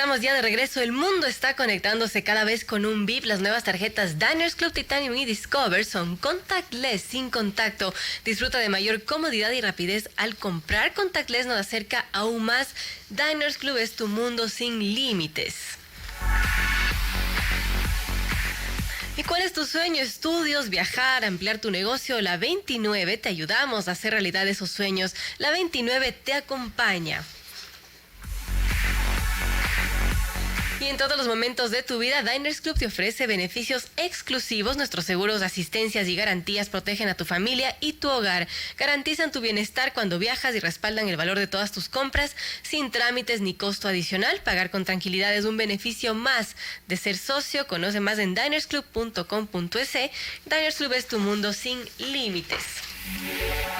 estamos ya de regreso. El mundo está conectándose cada vez con un VIP. Las nuevas tarjetas Diners Club Titanium y Discover son contactless, sin contacto. Disfruta de mayor comodidad y rapidez al comprar. Contactless nos acerca aún más. Diners Club es tu mundo sin límites. ¿Y cuál es tu sueño? Estudios, viajar, ampliar tu negocio. La 29 te ayudamos a hacer realidad esos sueños. La 29 te acompaña. Y en todos los momentos de tu vida, Diners Club te ofrece beneficios exclusivos. Nuestros seguros, asistencias y garantías protegen a tu familia y tu hogar. Garantizan tu bienestar cuando viajas y respaldan el valor de todas tus compras sin trámites ni costo adicional. Pagar con tranquilidad es un beneficio más de ser socio. Conoce más en dinersclub.com.es. Diners Club es tu mundo sin límites.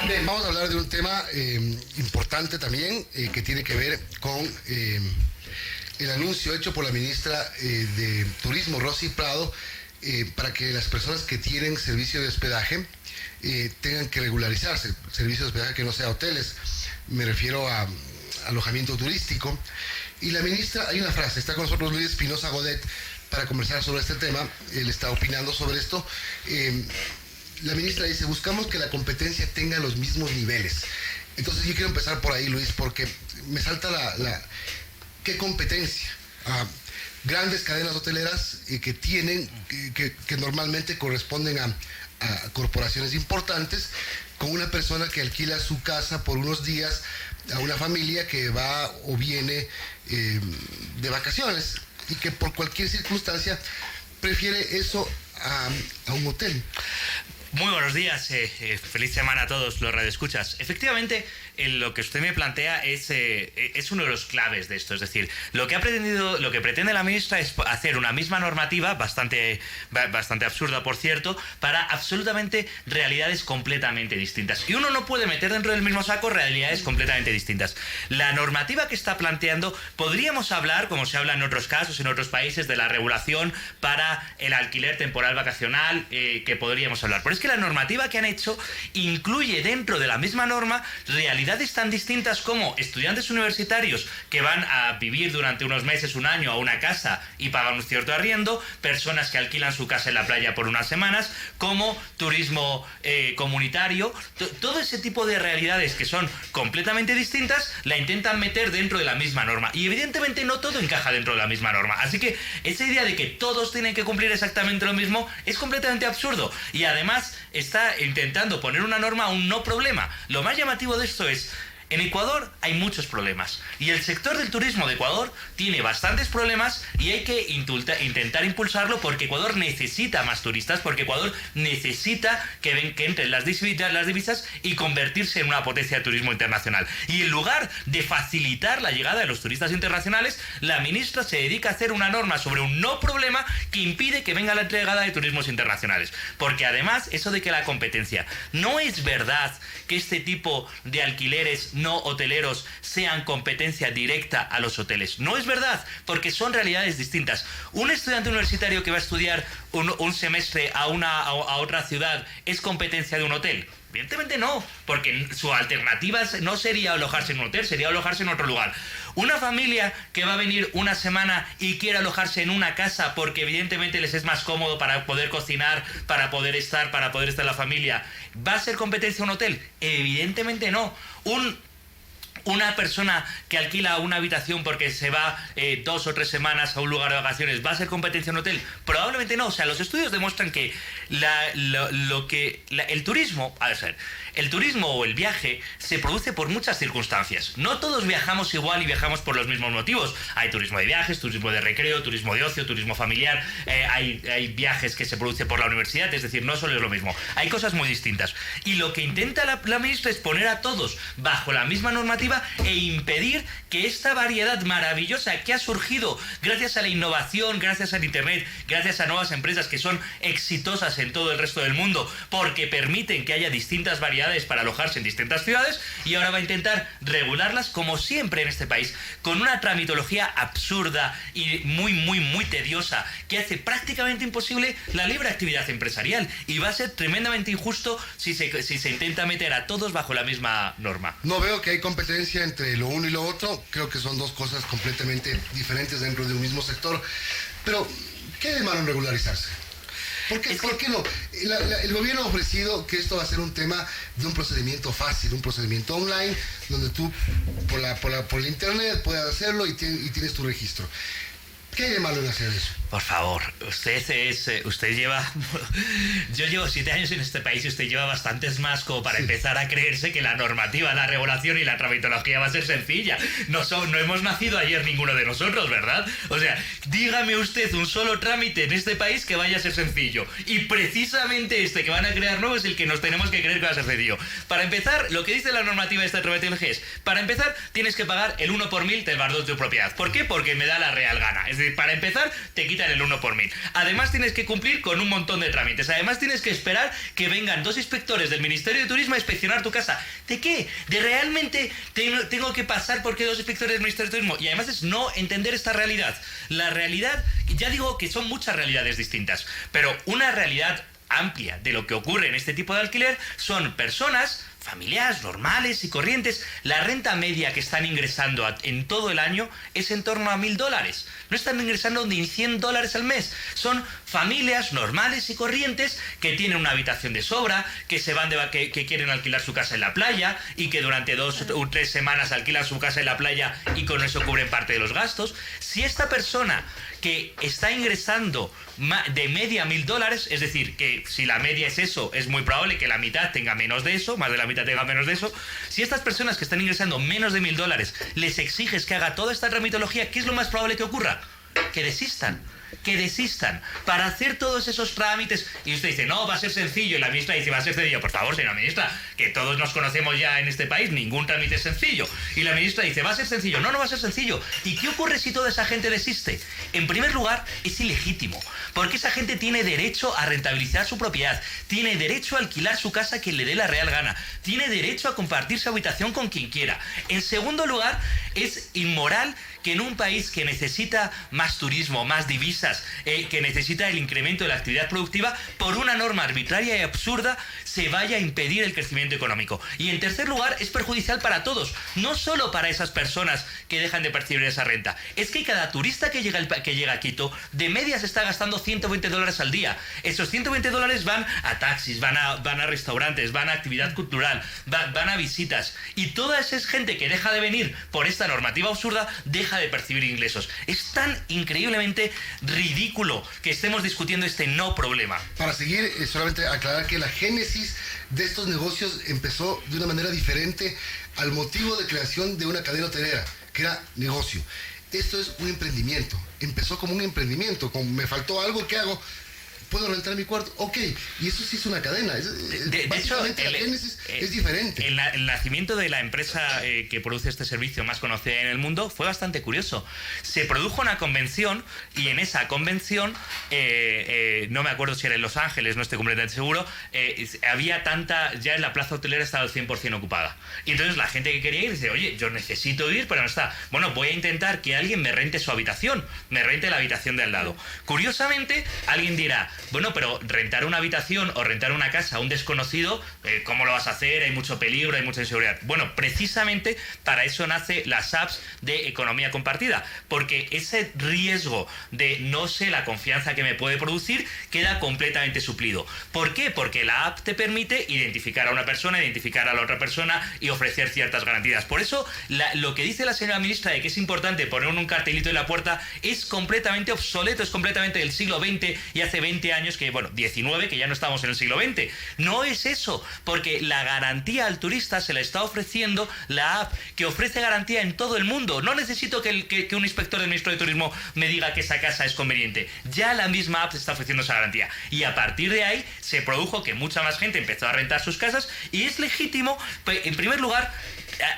Bien, vamos a hablar de un tema importante también que tiene que ver con el anuncio hecho por la ministra de Turismo, Rosy Prado, para que las personas que tienen servicio de hospedaje tengan que regularizarse. Servicio de hospedaje que no sea hoteles, me refiero a alojamiento turístico. Y la ministra, hay una frase, está con nosotros Luis Espinosa Godet para conversar sobre este tema. Él está opinando sobre esto. La ministra dice, buscamos que la competencia tenga los mismos niveles. Entonces yo quiero empezar por ahí, Luis, porque me salta ¿qué competencia? Grandes cadenas hoteleras que normalmente corresponden a corporaciones importantes, con una persona que alquila su casa por unos días a una familia que va o viene de vacaciones y que por cualquier circunstancia prefiere eso a un hotel. Muy buenos días, feliz semana a todos los radioescuchas. Efectivamente, lo que usted me plantea es uno de los claves de esto. Es decir, lo que pretende la ministra es hacer una misma normativa, bastante absurda por cierto, para absolutamente realidades completamente distintas. Y uno no puede meter dentro del mismo saco realidades completamente distintas. La normativa que está planteando, podríamos hablar, como se habla en otros casos, en otros países, de la regulación para el alquiler temporal vacacional, que podríamos hablar. Pero es que la normativa que han hecho incluye dentro de la misma norma realidades tan distintas como estudiantes universitarios que van a vivir durante unos meses, un año a una casa y pagan un cierto arriendo, personas que alquilan su casa en la playa por unas semanas, como turismo comunitario. Todo ese tipo de realidades que son completamente distintas la intentan meter dentro de la misma norma y evidentemente no todo encaja dentro de la misma norma. Así que esa idea de que todos tienen que cumplir exactamente lo mismo es completamente absurdo y además está intentando poner una norma a un no problema. Lo más llamativo de esto es, en Ecuador hay muchos problemas y el sector del turismo de Ecuador tiene bastantes problemas y hay que intentar impulsarlo porque Ecuador necesita más turistas, porque Ecuador necesita que entren las divisas y convertirse en una potencia de turismo internacional. Y en lugar de facilitar la llegada de los turistas internacionales, la ministra se dedica a hacer una norma sobre un no problema que impide que venga la llegada de turismos internacionales. Porque además, eso de que la competencia, no es verdad que este tipo de alquileres no hoteleros sean competencia directa a los hoteles. No es verdad, porque son realidades distintas. Un estudiante universitario que va a estudiar un semestre a otra ciudad es competencia de un hotel. Evidentemente no, porque su alternativa no sería alojarse en un hotel, sería alojarse en otro lugar. Una familia que va a venir una semana y quiere alojarse en una casa porque evidentemente les es más cómodo para poder cocinar, para poder estar la familia, ¿va a ser competencia un hotel? Evidentemente no. Una persona que alquila una habitación porque se va 2 o 3 semanas a un lugar de vacaciones, ¿va a ser competencia en un hotel? Probablemente no. O sea, los estudios demuestran que el turismo, el turismo o el viaje se produce por muchas circunstancias. No todos viajamos igual y viajamos por los mismos motivos. Hay turismo de viajes, turismo de recreo, turismo de ocio, turismo familiar. Hay viajes que se producen por la universidad, es decir, no solo es lo mismo. Hay cosas muy distintas. Y lo que intenta la ministra es poner a todos bajo la misma normativa e impedir que esta variedad maravillosa que ha surgido gracias a la innovación, gracias al internet, gracias a nuevas empresas que son exitosas en todo el resto del mundo porque permiten que haya distintas variedades para alojarse en distintas ciudades, y ahora va a intentar regularlas como siempre en este país con una tramitología absurda y muy tediosa que hace prácticamente imposible la libre actividad empresarial, y va a ser tremendamente injusto si se intenta meter a todos bajo la misma norma. No veo que hay competencia diferencia entre lo uno y lo otro. Creo que son dos cosas completamente diferentes dentro de un mismo sector. Pero, ¿qué hay de malo en regularizarse? ¿Por qué no? El gobierno ha ofrecido que esto va a ser un tema de un procedimiento fácil, un procedimiento online, donde tú por el internet puedas hacerlo y tienes tu registro. ¿Qué hay de malo en hacer eso? Por favor, usted lleva... Yo llevo 7 años en este país y usted lleva bastantes más como para empezar a creerse que la normativa, la regulación y la tramitología va a ser sencilla. No hemos nacido ayer ninguno de nosotros, ¿verdad? O sea, dígame usted un solo trámite en este país que vaya a ser sencillo. Y precisamente este que van a crear nuevo es el que nos tenemos que creer que va a ser sencillo. Para empezar, lo que dice la normativa de esta tramitología es, para empezar, tienes que pagar el 1 por 1000 del valor de tu propiedad. ¿Por qué? Porque me da la real gana. Es decir, para empezar, te quitan el 1 por 1000. Además tienes que cumplir con un montón de trámites. Además tienes que esperar que vengan 2 inspectores del Ministerio de Turismo a inspeccionar tu casa. ¿De qué? ¿De realmente tengo que pasar porque 2 inspectores del Ministerio de Turismo? Y además es no entender esta realidad. La realidad, ya digo que son muchas realidades distintas, pero una realidad amplia de lo que ocurre en este tipo de alquiler son personas familiares, normales y corrientes. La renta media que están ingresando en todo el año es en torno a $1000. No están ingresando ni $100 al mes. Son familias normales y corrientes que tienen una habitación de sobra, que que quieren alquilar su casa en la playa y que durante 2 o 3 semanas alquilan su casa en la playa y con eso cubren parte de los gastos. Si esta persona que está ingresando de media $1000, es decir, que si la media es eso, es muy probable que la mitad tenga menos de eso, más de la mitad tenga menos de eso. Si estas personas que están ingresando menos de $1000 les exiges que haga toda esta tramitología, ¿qué es lo más probable que ocurra? Que desistan. Para hacer todos esos trámites. Y usted dice, no, va a ser sencillo. Y la ministra dice, va a ser sencillo. Por favor, señora ministra, que todos nos conocemos ya en este país, ningún trámite es sencillo. Y la ministra dice, va a ser sencillo. No, no va a ser sencillo. ¿Y qué ocurre si toda esa gente desiste? En primer lugar, es ilegítimo, porque esa gente tiene derecho a rentabilizar su propiedad, tiene derecho a alquilar su casa a quien le dé la real gana, tiene derecho a compartir su habitación con quien quiera. En segundo lugar, es inmoral que en un país que necesita más turismo, más divisas, que necesita el incremento de la actividad productiva, por una norma arbitraria y absurda se vaya a impedir el crecimiento económico. Y en tercer lugar, es perjudicial para todos, no solo para esas personas que dejan de percibir esa renta. Es que cada turista que llega a Quito, de media se está gastando $120 al día. Esos $120 van a taxis, van a restaurantes, van a actividad cultural, van a visitas. Y toda esa gente que deja de venir por esta normativa absurda, deja de percibir ingresos. Es tan increíblemente ridículo que estemos discutiendo este no problema. Para seguir, solamente aclarar que la génesis de estos negocios empezó de una manera diferente al motivo de creación de una cadena hotelera, que era negocio. Esto es un emprendimiento. Empezó como un emprendimiento, como me faltó algo, ¿qué hago? ¿Puedo rentar mi cuarto? Ok, y eso sí es una cadena. De hecho, la génesis es diferente. El nacimiento de la empresa que produce este servicio más conocida en el mundo fue bastante curioso. Se produjo una convención y en esa convención, no me acuerdo si era en Los Ángeles, no estoy completamente seguro, había ya en la plaza hotelera estaba el 100% ocupada. Y entonces la gente que quería ir dice, oye, yo necesito ir, pero no está. Bueno, voy a intentar que alguien me rente su habitación, me rente la habitación de al lado. Curiosamente, alguien dirá, bueno, pero rentar una habitación o rentar una casa a un desconocido, ¿cómo lo vas a hacer? Hay mucho peligro, hay mucha inseguridad. Bueno, precisamente para eso nace las apps de economía compartida, porque ese riesgo de no sé la confianza que me puede producir queda completamente suplido. ¿Por qué? Porque la app te permite identificar a una persona, identificar a la otra persona y ofrecer ciertas garantías. Por eso, lo que dice la señora ministra de que es importante poner un cartelito en la puerta es completamente obsoleto, es completamente del siglo XX y hace 20 años que, bueno, 19, que ya no estamos en el siglo XX. No es eso, porque la garantía al turista se la está ofreciendo la app, que ofrece garantía en todo el mundo. No necesito que un inspector del Ministerio de Turismo me diga que esa casa es conveniente. Ya la misma app está ofreciendo esa garantía. Y a partir de ahí se produjo que mucha más gente empezó a rentar sus casas y es legítimo. En primer lugar,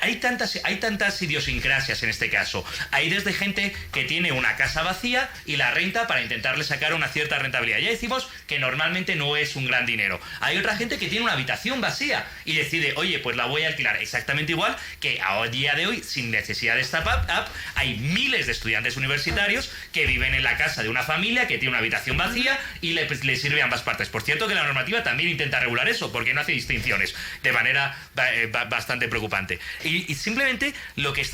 hay tantas idiosincrasias en este caso. Hay desde gente que tiene una casa vacía y la renta para intentarle sacar una cierta rentabilidad. Ya decimos que normalmente no es un gran dinero. Hay otra gente que tiene una habitación vacía y decide, oye, pues la voy a alquilar. Exactamente igual que a día de hoy, sin necesidad de esta app, hay miles de estudiantes universitarios que viven en la casa de una familia que tiene una habitación vacía y le sirve a ambas partes. Por cierto que la normativa también intenta regular eso, porque no hace distinciones de manera bastante preocupante. Y simplemente lo que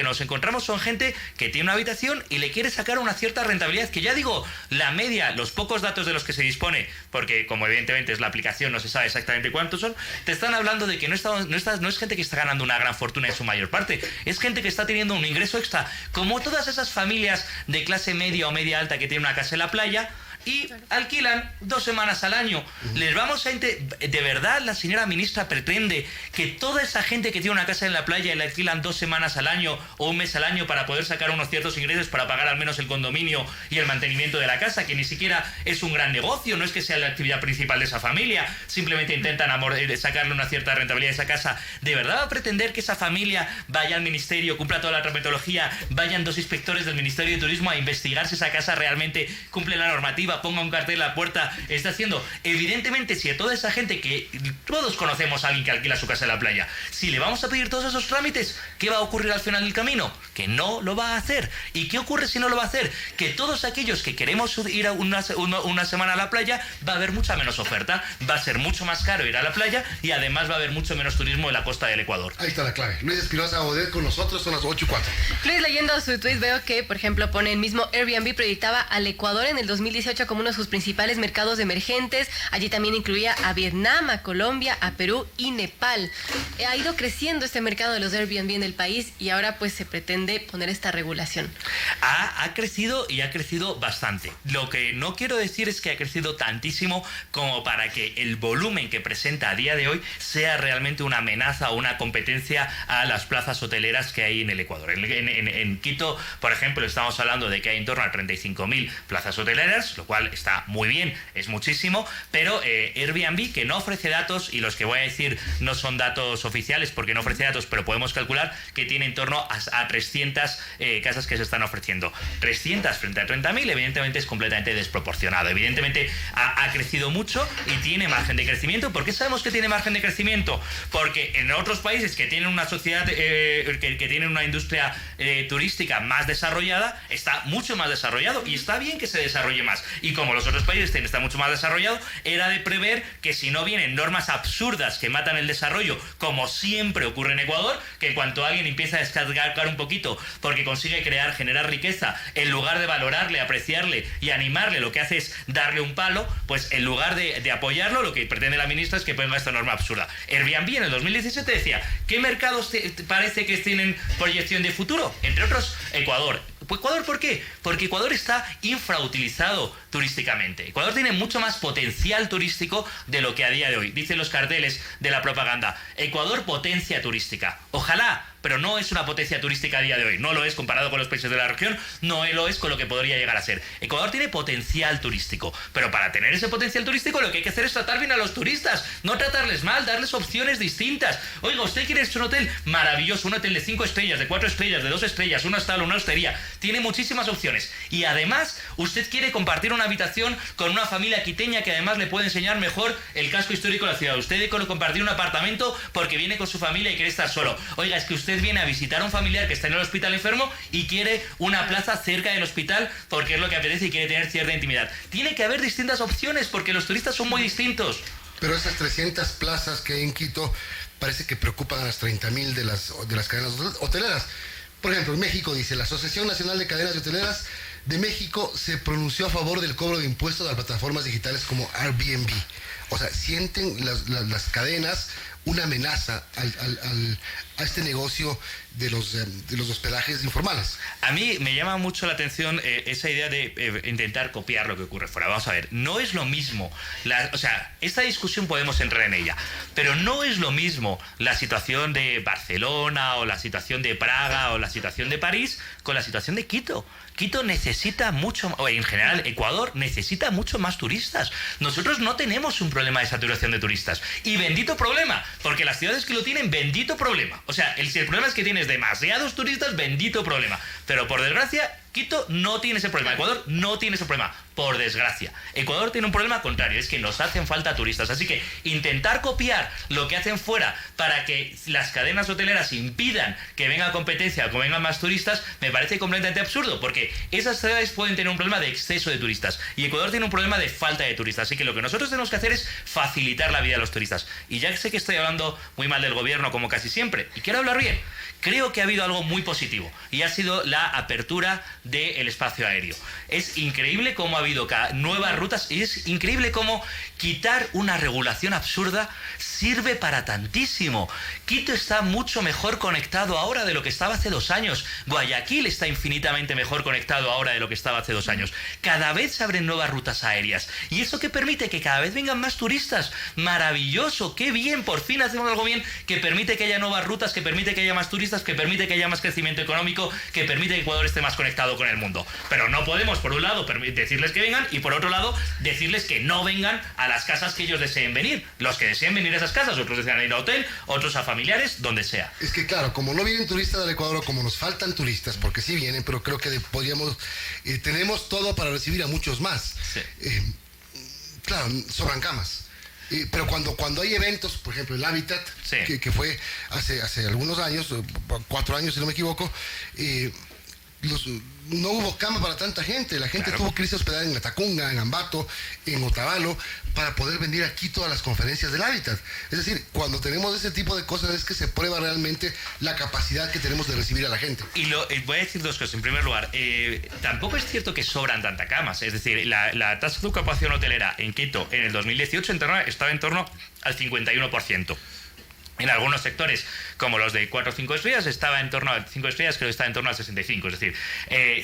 nos encontramos son gente que tiene una habitación y le quiere sacar una cierta rentabilidad, que ya digo, la media, los pocos datos de los que se dispone, porque como evidentemente es la aplicación, no se sabe exactamente cuántos son, te están hablando de que no es gente que está ganando una gran fortuna en su mayor parte, es gente que está teniendo un ingreso extra, como todas esas familias de clase media o media alta que tienen una casa en la playa y alquilan 2 semanas al año. Les vamos a... ¿De verdad la señora ministra pretende que toda esa gente que tiene una casa en la playa y la alquilan 2 semanas al año o un mes al año para poder sacar unos ciertos ingresos para pagar al menos el condominio y el mantenimiento de la casa, que ni siquiera es un gran negocio, no es que sea la actividad principal de esa familia, simplemente intentan sacarle una cierta rentabilidad a esa casa? ¿De verdad va a pretender que esa familia vaya al ministerio, cumpla toda la metodología, vayan 2 inspectores del Ministerio de Turismo a investigar si esa casa realmente cumple la normativa, ponga un cartel en la puerta, está haciendo? Evidentemente, si a toda esa gente, que todos conocemos a alguien que alquila su casa en la playa, si le vamos a pedir todos esos trámites, ¿qué va a ocurrir al final del camino? Que no lo va a hacer. ¿Y qué ocurre si no lo va a hacer? Que todos aquellos que queremos ir a una semana a la playa, va a haber mucha menos oferta, va a ser mucho más caro ir a la playa y además va a haber mucho menos turismo en la costa del Ecuador. Ahí está la clave. Luis Espinosa Bodet con nosotros, son las 8:04. Luis, leyendo su tweet, veo que, por ejemplo, pone el mismo Airbnb proyectaba al Ecuador en el 2018 como uno de sus principales mercados emergentes. Allí también incluía a Vietnam, a Colombia, a Perú y Nepal. Ha ido creciendo este mercado de los Airbnb en el país y ahora pues se pretende poner esta regulación. Ha crecido y ha crecido bastante. Lo que no quiero decir es que ha crecido tantísimo como para que el volumen que presenta a día de hoy sea realmente una amenaza o una competencia a las plazas hoteleras que hay en el Ecuador. En Quito, por ejemplo, estamos hablando de que hay en torno a 35.000 plazas hoteleras, lo cual está muy bien, es muchísimo, pero Airbnb, que no ofrece datos, y los que voy a decir no son datos oficiales porque no ofrece datos, pero podemos calcular que tiene en torno a 300 casas que se están ofreciendo. 300 frente a 30.000, evidentemente es completamente desproporcionado. Evidentemente ha crecido mucho y tiene margen de crecimiento. ¿Por qué sabemos que tiene margen de crecimiento? Porque en otros países que tienen una sociedad, que tienen una industria turística más desarrollada, está mucho más desarrollado y está bien que se desarrolle más. Y como los otros países están mucho más desarrollados, era de prever que si no vienen normas absurdas que matan el desarrollo, como siempre ocurre en Ecuador, que en cuanto alguien empieza a descargar un poquito porque consigue generar riqueza, en lugar de valorarle, apreciarle y animarle, lo que hace es darle un palo, pues en lugar de apoyarlo, lo que pretende la ministra es que ponga esta norma absurda. Airbnb en el 2017 decía, ¿qué mercados parece que tienen proyección de futuro? Entre otros, Ecuador. ¿Ecuador por qué? Porque Ecuador está infrautilizado turísticamente. Ecuador tiene mucho más potencial turístico de lo que a día de hoy. Dicen los carteles de la propaganda, Ecuador potencia turística. Ojalá, pero no es una potencia turística a día de hoy. No lo es comparado con los países de la región, no lo es con lo que podría llegar a ser. Ecuador tiene potencial turístico, pero para tener ese potencial turístico lo que hay que hacer es tratar bien a los turistas, no tratarles mal, darles opciones distintas. Oiga, usted quiere un hotel maravilloso, un hotel de 5 estrellas, de 4 estrellas, de 2 estrellas, un hostal, una hostería. Tiene muchísimas opciones. Y además, usted quiere compartir una habitación con una familia quiteña que además le puede enseñar mejor el casco histórico de la ciudad. Usted quiere compartir un apartamento porque viene con su familia y quiere estar solo. Oiga, es que usted viene a visitar a un familiar que está en el hospital enfermo y quiere una plaza cerca del hospital porque es lo que apetece y quiere tener cierta intimidad. Tiene que haber distintas opciones porque los turistas son muy distintos. Pero esas 300 plazas que hay en Quito parece que preocupan a las 30.000 de las cadenas hoteleras. Por ejemplo, en México dice, la Asociación Nacional de Cadenas Hoteleras de México se pronunció a favor del cobro de impuestos a las plataformas digitales como Airbnb. O sea, sienten las cadenas una amenaza a este negocio de los hospedajes informales. A mí me llama mucho la atención esa idea de intentar copiar lo que ocurre fuera. Vamos a ver, no es lo mismo, o sea, esta discusión podemos entrar en ella, pero no es lo mismo la situación de Barcelona o la situación de Praga o la situación de París con la situación de Quito. Quito necesita mucho, o en general Ecuador necesita mucho más turistas. Nosotros no tenemos un problema de saturación de turistas. Y bendito problema, porque las ciudades que lo tienen, bendito problema. O sea, si el problema es que tienes demasiados turistas, bendito problema. Pero por desgracia, Quito no tiene ese problema, Ecuador no tiene ese problema, por desgracia. Ecuador tiene un problema contrario, es que nos hacen falta turistas. Así que intentar copiar lo que hacen fuera para que las cadenas hoteleras impidan que venga competencia o que vengan más turistas, me parece completamente absurdo, porque esas ciudades pueden tener un problema de exceso de turistas y Ecuador tiene un problema de falta de turistas. Así que lo que nosotros tenemos que hacer es facilitar la vida de los turistas. Y ya sé que estoy hablando muy mal del gobierno, como casi siempre, y quiero hablar bien. Creo que ha habido algo muy positivo y ha sido la apertura del espacio aéreo. Es increíble cómo ha habido nuevas rutas y es increíble cómo quitar una regulación absurda sirve para tantísimo. Quito está mucho mejor conectado ahora de lo que estaba hace 2 años. Guayaquil está infinitamente mejor conectado ahora de lo que estaba hace 2 años. Cada vez se abren nuevas rutas aéreas. ¿Y eso qué permite? Que cada vez vengan más turistas. ¡Maravilloso! ¡Qué bien! Por fin hacemos algo bien que permite que haya nuevas rutas, que permite que haya más turistas, que permite que haya más crecimiento económico, que permite que Ecuador esté más conectado con el mundo. Pero no podemos, por un lado, decirles que vengan y por otro lado, decirles que no vengan a las casas que ellos deseen venir. Los que deseen venir a esas casas, otros desean ir a hotel, otros a familiares, donde sea. Es que claro, como no vienen turistas del Ecuador, como nos faltan turistas, porque sí vienen, pero creo que podríamos, tenemos todo para recibir a muchos más. Sí. Claro, sobran camas. Pero cuando hay eventos, por ejemplo el Hábitat, sí, que fue hace algunos años, 4 años si no me equivoco, no hubo cama para tanta gente. La gente tuvo que irse a hospedar en Latacunga, en Ambato, en Otavalo, para poder venir aquí todas las conferencias del Hábitat. Es decir, cuando tenemos ese tipo de cosas es que se prueba realmente la capacidad que tenemos de recibir a la gente. Y voy a decir 2 cosas. En primer lugar, tampoco es cierto que sobran tantas camas. Es decir, la tasa de ocupación hotelera en Quito en el 2018 estaba en torno al 51%. En algunos sectores, como los de 4 o 5 estrellas, estaba en torno a 5 estrellas, creo que estaba en torno al 65. Es decir,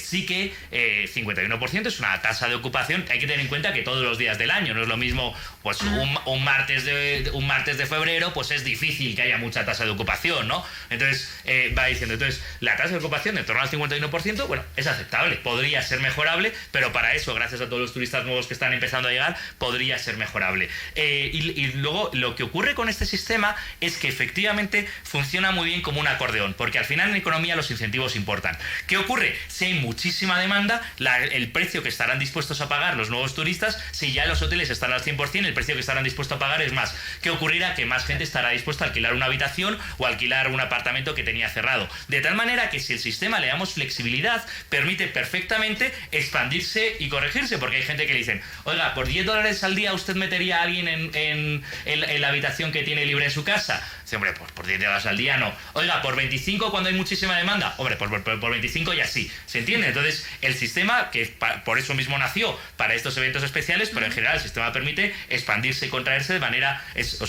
sí que 51% es una tasa de ocupación. Hay que tener en cuenta que todos los días del año, no es lo mismo, pues un martes de febrero, pues es difícil que haya mucha tasa de ocupación, ¿no? Entonces, va diciendo, la tasa de ocupación en torno al 51%, bueno, es aceptable, podría ser mejorable, pero para eso, gracias a todos los turistas nuevos que están empezando a llegar, podría ser mejorable. Y luego, lo que ocurre con este sistema es que efectivamente funciona muy bien como un acordeón, porque al final en economía los incentivos importan. ¿Qué ocurre? Si hay muchísima demanda, el precio que estarán dispuestos a pagar los nuevos turistas, si ya los hoteles están al 100%, el precio que estarán dispuestos a pagar es más. ¿Qué ocurrirá? Que más gente estará dispuesta a alquilar una habitación o alquilar un apartamento que tenía cerrado. De tal manera que si el sistema le damos flexibilidad, permite perfectamente expandirse y corregirse, porque hay gente que le dicen, oiga, por $10 al día usted metería a alguien en la habitación que tiene libre en su casa. Sí, hombre, pues por $10 al día no. Oiga, por 25 cuando hay muchísima demanda. Hombre, pues por 25 ya sí. ¿Se entiende? Entonces, el sistema, que por eso mismo nació para estos eventos especiales, pero en general el sistema permite expandirse y contraerse de manera... es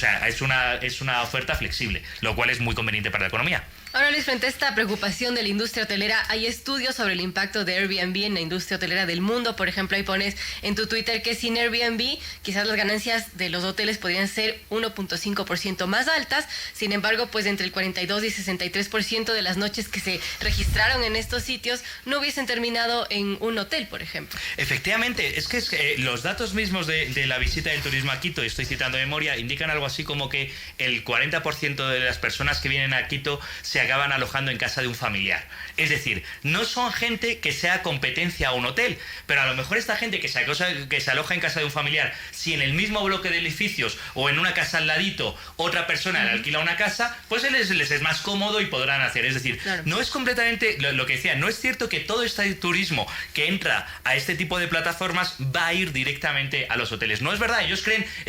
una oferta flexible, lo cual es muy conveniente para la economía. Ahora, Luis, frente a esta preocupación de la industria hotelera, hay estudios sobre el impacto de Airbnb en la industria hotelera del mundo. Por ejemplo, ahí pones en tu Twitter que sin Airbnb quizás las ganancias de los hoteles podrían ser 1.5% más altas. Sin embargo, pues entre el 42 y 63% de las noches que se registraron en estos sitios no hubiesen terminado en un hotel, por ejemplo. Efectivamente, es que los datos mismos de la visita del turismo a Quito, estoy citando de memoria, indican algo así como que el 40% de las personas que vienen a Quito se acaban alojando en casa de un familiar. Es decir, no son gente que sea competencia a un hotel, pero a lo mejor esta gente que se aloja en casa de un familiar, si en el mismo bloque de edificios o en una casa al ladito otra persona le alquila una casa, pues les es más cómodo y podrán hacer. Es decir, no es completamente lo que decía, no es cierto que todo este turismo que entra a este tipo de plataformas va a ir directamente a los hoteles. No es verdad, es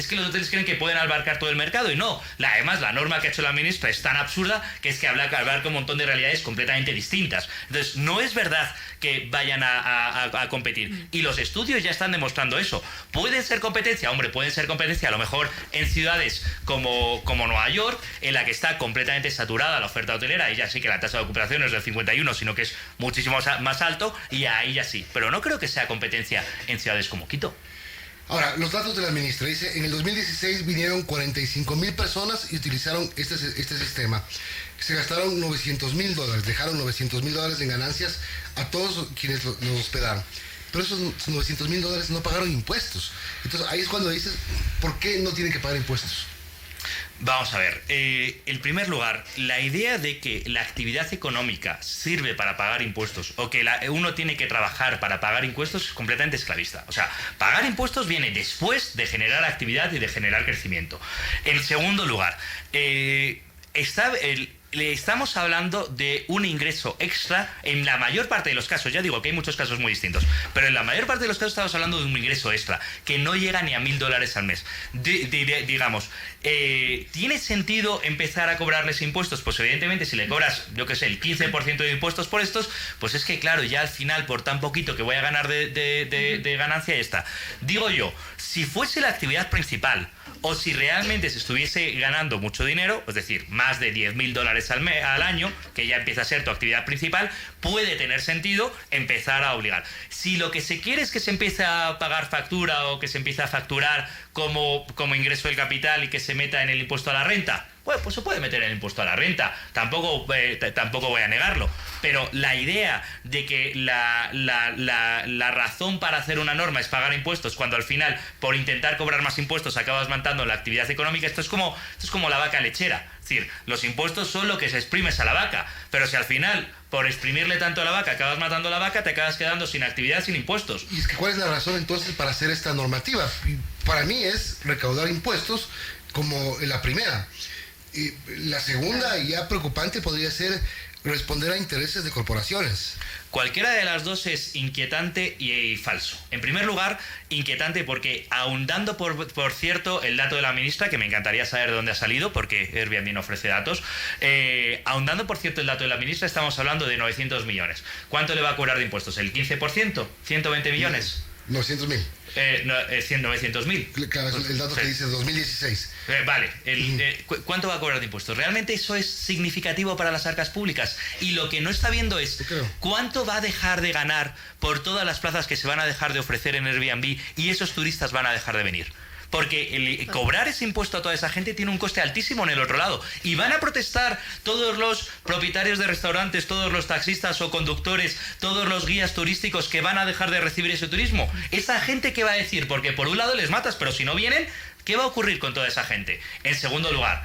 que los hoteles creen que pueden abarcar todo el mercado y no. Además, la norma que ha hecho la ministra es tan absurda que es que abarca un montón de realidades completamente distintas. Entonces, no es verdad que vayan a competir. Y los estudios ya están demostrando eso. ¿Pueden ser competencia? Hombre, pueden ser competencia a lo mejor en ciudades como Nueva York, en la que está completamente saturada la oferta hotelera, y ya sí que la tasa de ocupación no es del 51, sino que es muchísimo más alto, y ahí ya sí. Pero no creo que sea competencia en ciudades como Quito. Ahora, los datos de la ministra. Dice, en el 2016 vinieron 45,000 personas y utilizaron este sistema. Se gastaron $900,000, dejaron $900,000 en ganancias a todos quienes los hospedaron. Pero esos $900,000 no pagaron impuestos. Entonces ahí es cuando dices, ¿por qué no tienen que pagar impuestos? Vamos a ver, en primer lugar, la idea de que la actividad económica sirve para pagar impuestos o que uno tiene que trabajar para pagar impuestos es completamente esclavista. O sea, pagar impuestos viene después de generar actividad y de generar crecimiento. En segundo lugar, estamos hablando de un ingreso extra en la mayor parte de los casos. Ya digo que hay muchos casos muy distintos, pero en la mayor parte de los casos estamos hablando de un ingreso extra que no llega ni a $1.000 al mes. Digamos, ¿tiene sentido empezar a cobrarles impuestos? Pues evidentemente si le cobras, yo qué sé, el 15% de impuestos por estos, pues es que claro, ya al final por tan poquito que voy a ganar de ganancia ya está. Digo yo, si fuese la actividad principal o si realmente se estuviese ganando mucho dinero, es decir, más de $10.000 al año, que ya empieza a ser tu actividad principal, puede tener sentido empezar a obligar. Si lo que se quiere es que se empiece a pagar factura o que se empiece a facturar como ingreso del capital y que se meta en el impuesto a la renta, bueno, pues se puede meter en el impuesto a la renta, tampoco voy a negarlo, pero la idea de que la razón para hacer una norma es pagar impuestos cuando al final por intentar cobrar más impuestos acabas matando la actividad económica, esto es como la vaca lechera. Es decir, los impuestos son lo que se exprimes a la vaca, pero si al final por exprimirle tanto a la vaca acabas matando a la vaca, te acabas quedando sin actividad, sin impuestos. Y es que ¿cuál es la razón entonces para hacer esta normativa? Para mí es recaudar impuestos como la primera. Y la segunda, ya preocupante, podría ser responder a intereses de corporaciones. Cualquiera de las dos es inquietante y falso. En primer lugar, inquietante porque, ahondando por cierto el dato de la ministra, que me encantaría saber de dónde ha salido, porque Airbnb no ofrece datos, ahondando por cierto el dato de la ministra, estamos hablando de 900 millones. ¿Cuánto le va a cobrar de impuestos? ¿El 15%? ¿120 millones? 900.000. 900.000. Claro, el dato que dice 2016. Vale, ¿cuánto va a cobrar de impuestos? ¿Realmente eso es significativo para las arcas públicas? Y lo que no está viendo es cuánto va a dejar de ganar por todas las plazas que se van a dejar de ofrecer en Airbnb y esos turistas van a dejar de venir. Porque cobrar ese impuesto a toda esa gente tiene un coste altísimo en el otro lado. Y van a protestar todos los propietarios de restaurantes, todos los taxistas o conductores, todos los guías turísticos que van a dejar de recibir ese turismo. Esa gente, ¿qué va a decir? Porque por un lado les matas, pero si no vienen, ¿qué va a ocurrir con toda esa gente? En segundo lugar,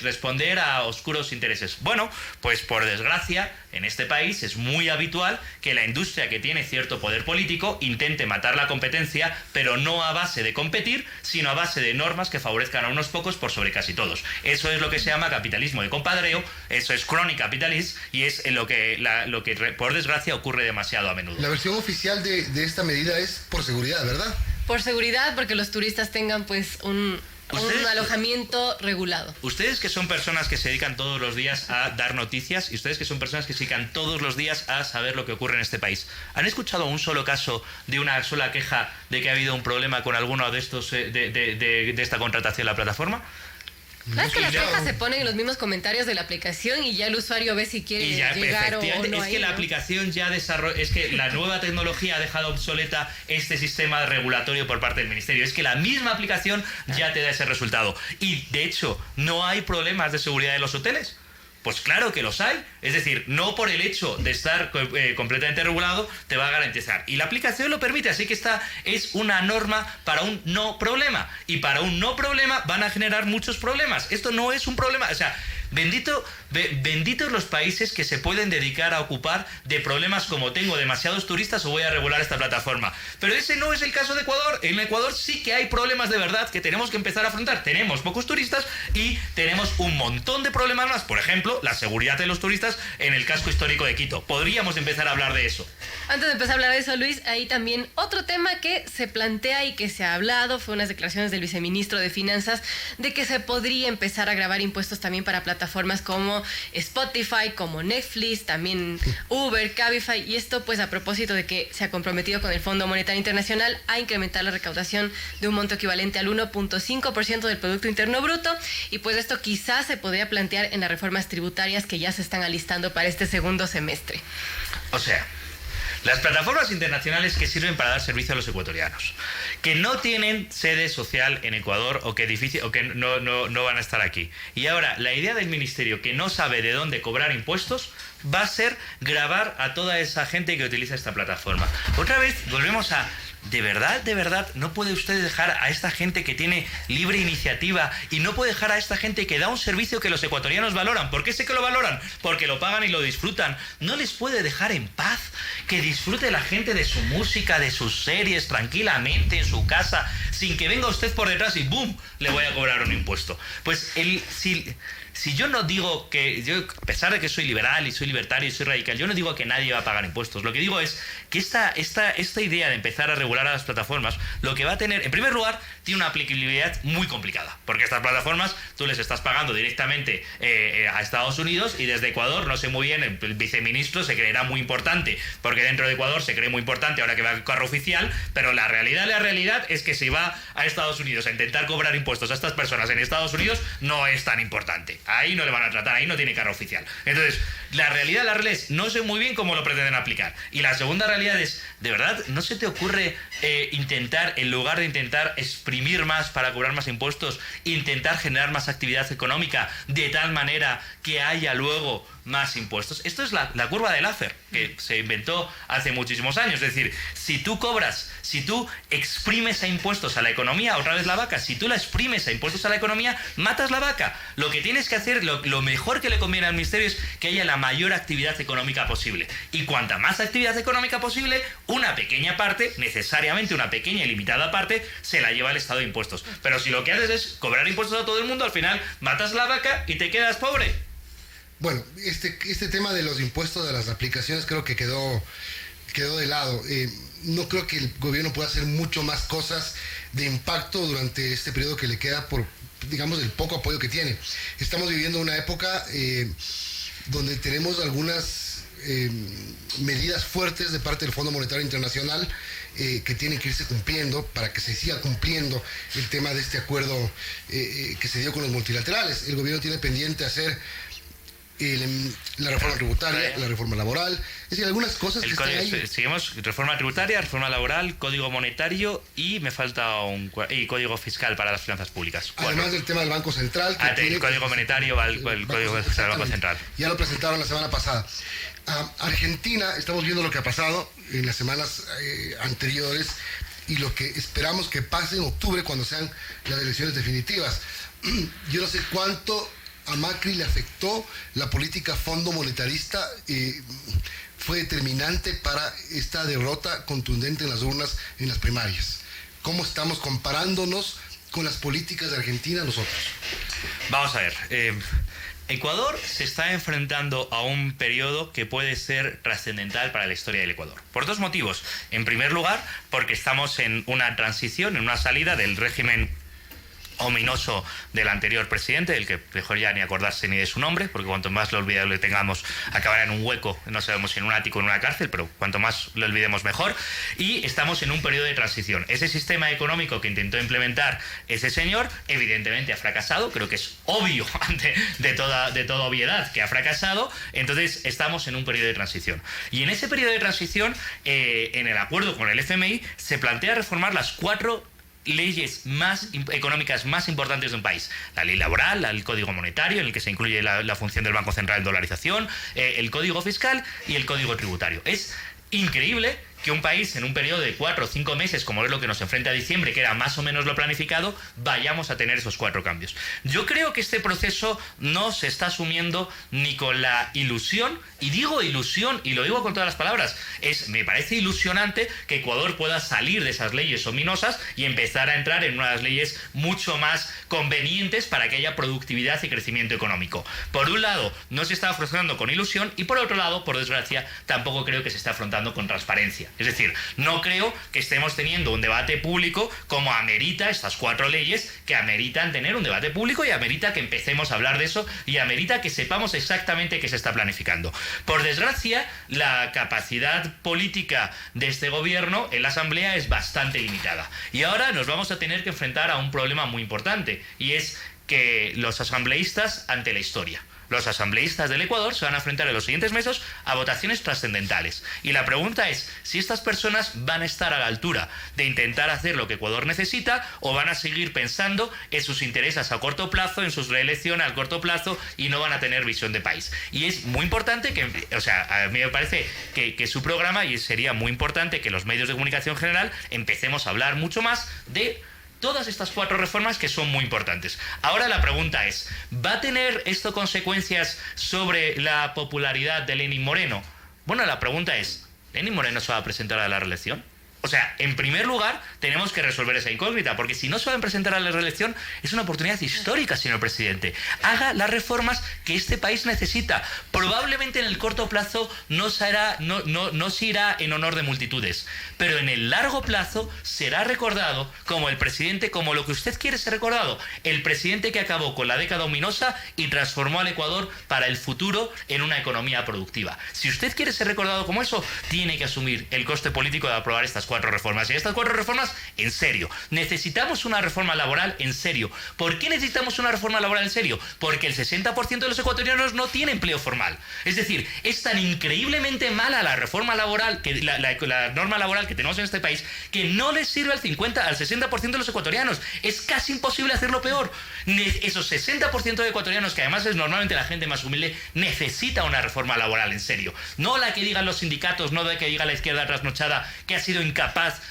responder a oscuros intereses. Bueno, pues por desgracia, en este país es muy habitual que la industria que tiene cierto poder político intente matar la competencia, pero no a base de competir, sino a base de normas que favorezcan a unos pocos por sobre casi todos. Eso es lo que se llama capitalismo de compadreo, eso es crony capitalism y es lo que por desgracia ocurre demasiado a menudo. La versión oficial de esta medida es por seguridad, ¿verdad? Por seguridad, porque los turistas tengan pues un alojamiento regulado. Ustedes que son personas que se dedican todos los días a dar noticias y ustedes que son personas que se dedican todos los días a saber lo que ocurre en este país, ¿han escuchado un solo caso de una sola queja de que ha habido un problema con alguno de estos de esta contratación en la plataforma? ¿Sabes que las quejas se ponen en los mismos comentarios de la aplicación y ya el usuario ve si quiere llegar o no? Es que la aplicación ya es que la nueva tecnología ha dejado obsoleta este sistema regulatorio por parte del ministerio. Es que la misma aplicación ya te da ese resultado. Y de hecho, ¿no hay problemas de seguridad en los hoteles? Pues claro que los hay. Es decir, no por el hecho de estar completamente regulado te va a garantizar. Y la aplicación lo permite, así que esta es una norma para un no problema. Y para un no problema van a generar muchos problemas. Esto no es un problema. O sea, benditos los países que se pueden dedicar a ocupar de problemas como tengo demasiados turistas o voy a regular esta plataforma. Pero ese no es el caso de Ecuador. En Ecuador sí que hay problemas de verdad que tenemos que empezar a afrontar. Tenemos pocos turistas y tenemos un montón de problemas más. Por ejemplo, la seguridad de los turistas en el casco histórico de Quito. Podríamos empezar a hablar de eso. Antes de empezar a hablar de eso, Luis, hay también otro tema que se plantea y que se ha hablado, fue unas declaraciones del viceministro de Finanzas, de que se podría empezar a grabar impuestos también para plataformas como Spotify, como Netflix, también Uber, Cabify, y esto pues a propósito de que se ha comprometido con el Fondo Monetario Internacional a incrementar la recaudación de un monto equivalente al 1.5% del Producto Interno Bruto, y pues esto quizás se podría plantear en las reformas tributarias que ya se están alistando para este segundo semestre. O sea, las plataformas internacionales que sirven para dar servicio a los ecuatorianos, que no tienen sede social en Ecuador o que no van a estar aquí. Y ahora, la idea del ministerio que no sabe de dónde cobrar impuestos va a ser gravar a toda esa gente que utiliza esta plataforma. Otra vez volvemos a de verdad, no puede usted dejar a esta gente que tiene libre iniciativa y no puede dejar a esta gente que da un servicio que los ecuatorianos valoran. ¿Por qué sé que lo valoran? Porque lo pagan y lo disfrutan. No les puede dejar en paz, que disfrute la gente de su música, de sus series, tranquilamente en su casa, sin que venga usted por detrás y ¡boom!, le voy a cobrar un impuesto. Pues si yo no digo que, yo, a pesar de que soy liberal y soy libertario y soy radical, yo no digo que nadie va a pagar impuestos. Lo que digo es que esta idea de empezar a regular a las plataformas, lo que va a tener, en primer lugar, tiene una aplicabilidad muy complicada. Porque estas plataformas tú les estás pagando directamente a Estados Unidos y desde Ecuador, no sé muy bien, el viceministro se creerá muy importante, porque dentro de Ecuador se cree muy importante ahora que va al carro oficial, pero la realidad es que si va a Estados Unidos a intentar cobrar impuestos a estas personas en Estados Unidos, no es tan importante. Ahí no le van a tratar, ahí no tiene carro oficial. Entonces, la realidad es, no sé muy bien cómo lo pretenden aplicar. Y la segunda realidad es, ¿de verdad no se te ocurre intentar, en lugar de intentar exprimir más para cobrar más impuestos, intentar generar más actividad económica de tal manera que haya luego más impuestos? Esto es la curva de Laffer, que se inventó hace muchísimos años. Es decir, si tú cobras, si tú exprimes a impuestos a la economía, otra vez la vaca, si tú la exprimes a impuestos a la economía, matas la vaca. Lo que tienes que hacer, lo mejor que le conviene al ministerio es que haya la mayor actividad económica posible. Y cuanta más actividad económica posible, una pequeña parte, necesariamente una pequeña y limitada parte, se la lleva el Estado de impuestos. Pero si lo que haces es cobrar impuestos a todo el mundo, al final matas la vaca y te quedas pobre. Bueno, este tema de los impuestos de las aplicaciones creo que quedó de lado. No creo que el gobierno pueda hacer mucho más cosas de impacto durante este periodo que le queda por, digamos, el poco apoyo que tiene. Estamos viviendo una época donde tenemos algunas medidas fuertes de parte del Fondo Monetario Internacional que tienen que irse cumpliendo para que se siga cumpliendo el tema de este acuerdo que se dio con los multilaterales. El gobierno tiene pendiente hacer la reforma tributaria, la reforma laboral, es decir, algunas cosas que están ahí. Seguimos reforma tributaria, reforma laboral, código monetario y me falta y código fiscal para las finanzas públicas. Además del tema del Banco Central. El código monetario, el código fiscal del Banco Central. Ya lo presentaron la semana pasada. Argentina, estamos viendo lo que ha pasado en las semanas anteriores y lo que esperamos que pase en octubre cuando sean las elecciones definitivas. Yo no sé cuánto a Macri le afectó la política fondo monetarista, fue determinante para esta derrota contundente en las urnas en las primarias. ¿Cómo estamos comparándonos con las políticas de Argentina nosotros? Vamos a ver, Ecuador se está enfrentando a un periodo que puede ser trascendental para la historia del Ecuador. Por dos motivos. En primer lugar, porque estamos en una transición, en una salida del régimen ominoso del anterior presidente, del que mejor ya ni acordarse ni de su nombre, porque cuanto más lo olvidable tengamos, acabará en un hueco, no sabemos si en un ático o en una cárcel, pero cuanto más lo olvidemos mejor. Y estamos en un periodo de transición. Ese sistema económico que intentó implementar ese señor, evidentemente ha fracasado, creo que es obvio de toda obviedad que ha fracasado. Entonces estamos en un periodo de transición. Y en ese periodo de transición, en el acuerdo con el FMI, se plantea reformar las 4 leyes económicas más importantes de un país. La ley laboral, el código monetario, en el que se incluye la función del Banco Central en dolarización, el código fiscal y el código tributario. Es increíble que un país en un periodo de 4 o 5 meses, como es lo que nos enfrenta a diciembre, que era más o menos lo planificado, vayamos a tener esos 4 cambios. Yo creo que este proceso no se está asumiendo ni con la ilusión, y digo ilusión, y lo digo con todas las palabras, me parece ilusionante que Ecuador pueda salir de esas leyes ominosas y empezar a entrar en unas leyes mucho más convenientes para que haya productividad y crecimiento económico. Por un lado, no se está afrontando con ilusión, y por otro lado, por desgracia, tampoco creo que se está afrontando con transparencia. Es decir, no creo que estemos teniendo un debate público como amerita estas 4 leyes, que ameritan tener un debate público y amerita que empecemos a hablar de eso y amerita que sepamos exactamente qué se está planificando. Por desgracia, la capacidad política de este gobierno en la Asamblea es bastante limitada. Y ahora nos vamos a tener que enfrentar a un problema muy importante, y es que los asambleístas ante la historia. Los asambleístas del Ecuador se van a enfrentar en los siguientes meses a votaciones trascendentales. Y la pregunta es si estas personas van a estar a la altura de intentar hacer lo que Ecuador necesita o van a seguir pensando en sus intereses a corto plazo, en sus reelecciones a corto plazo y no van a tener visión de país. Y es muy importante que, o sea, a mí me parece que su programa, y sería muy importante que los medios de comunicación en general empecemos a hablar mucho más de todas estas 4 reformas que son muy importantes. Ahora la pregunta es, ¿va a tener esto consecuencias sobre la popularidad de Lenín Moreno? Bueno, la pregunta es, ¿Lenín Moreno se va a presentar a la reelección? O sea, en primer lugar, tenemos que resolver esa incógnita, porque si no se van a presentar a la reelección, es una oportunidad histórica, señor presidente. Haga las reformas que este país necesita. Probablemente en el corto plazo no se irá en honor de multitudes, pero en el largo plazo será recordado como el presidente, como lo que usted quiere ser recordado, el presidente que acabó con la década ominosa y transformó al Ecuador para el futuro en una economía productiva. Si usted quiere ser recordado como eso, tiene que asumir el coste político de aprobar estas 4 reformas. Y estas 4 reformas, en serio. Necesitamos una reforma laboral en serio. ¿Por qué necesitamos una reforma laboral en serio? Porque el 60% de los ecuatorianos no tiene empleo formal. Es decir, es tan increíblemente mala la reforma laboral, que la norma laboral que tenemos en este país, que no les sirve al 60% de los ecuatorianos. Es casi imposible hacerlo peor. Esos 60% de ecuatorianos, que además es normalmente la gente más humilde, necesita una reforma laboral en serio. No la que digan los sindicatos, no la que diga la izquierda trasnochada, que ha sido incapaz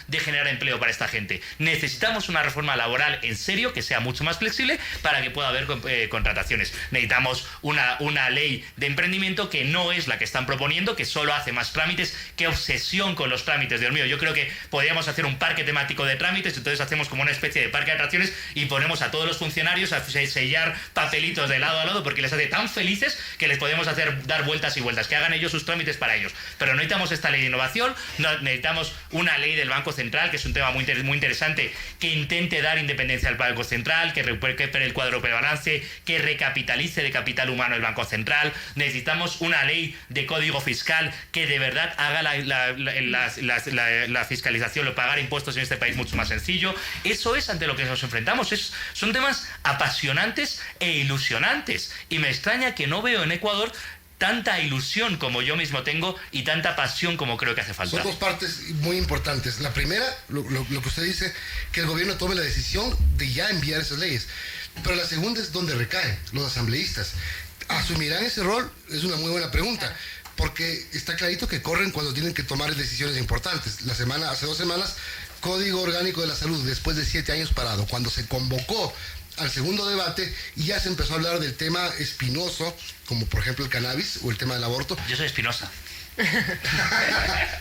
de generar empleo para esta gente. Necesitamos una reforma laboral en serio que sea mucho más flexible para que pueda haber contrataciones. Necesitamos una ley de emprendimiento que no es la que están proponiendo, que solo hace más trámites. Qué obsesión con los trámites, Dios mío. Yo creo que podríamos hacer un parque temático de trámites, entonces hacemos como una especie de parque de atracciones y ponemos a todos los funcionarios a sellar papelitos de lado a lado porque les hace tan felices que les podemos hacer dar vueltas y vueltas, que hagan ellos sus trámites para ellos. Pero necesitamos esta ley de innovación, necesitamos una ley del Banco Central, que es un tema muy interesante, que intente dar independencia al Banco Central, que recupere el cuadro de balance, que recapitalice de capital humano el Banco Central. Necesitamos una ley de código fiscal que de verdad haga la fiscalización, lo pagar impuestos en este país mucho más sencillo. Eso es ante lo que nos enfrentamos. Son temas apasionantes e ilusionantes. Y me extraña que no veo en Ecuador tanta ilusión como yo mismo tengo y tanta pasión como creo que hace falta. Son 2 partes muy importantes. La primera, lo que usted dice, que el gobierno tome la decisión de ya enviar esas leyes. Pero la segunda es donde recaen los asambleístas. ¿Asumirán ese rol? Es una muy buena pregunta. Porque está clarito que corren cuando tienen que tomar decisiones importantes. Hace 2 semanas, Código Orgánico de la Salud, después de 7 años parado, cuando se convocó al segundo debate y ya se empezó a hablar del tema espinoso, como por ejemplo el cannabis o el tema del aborto. Yo soy espinosa.